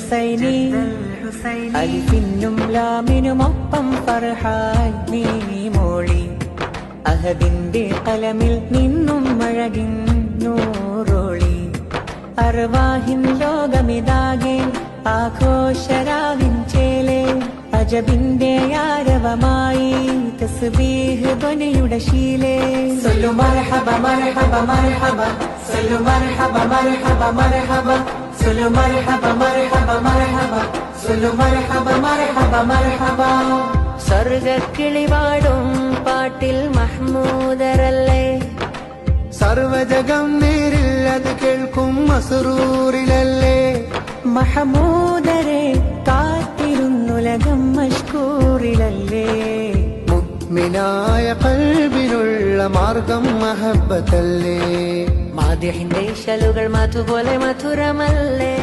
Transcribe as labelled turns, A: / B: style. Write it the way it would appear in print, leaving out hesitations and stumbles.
A: ഹുസൈനി അലിഫിനും ലാമിനുമൊപ്പം ഫർഹായ് നീ മോളി അഹദിന്റെ കലമിൽ നിന്നും മഴകിൻ നൂറൊളി അർവാഹിൻ ലോകമിതാകെ ആഘോഷരാവിൻ ചേലേ അജബിന്റെ ആരവമായി തസ്ബീഹ് ധ്വനിയുടെ ശീലേ സല്ലു മർഹബ മർഹബ മർഹബ സല്ലു മർഹബ മർഹബ മർഹബ സല്ലു മർഹബ മർഹബ മർഹബ സല്ലു മർഹബ മർഹബ മർഹബ സ്വർഗക്കിളിവാടും പാട്ടിൽ മഹ്മൂദരല്ലേ
B: സർവജകം നേരിൽ അത് കേൾക്കും മസ്റൂറിലല്ലേ
A: മഹമൂദരെ കാത്തിരുന്നുലകം മഷ്കൂറിലല്ലേ
B: മുഅ്മിനായ ഖൽബിനുള്ള മാർഗം മഹബ്ബത്തല്ലേ
A: മാദിഹിന്റെ ശലുകൾ മധുപോലെ മധുരമല്ലേ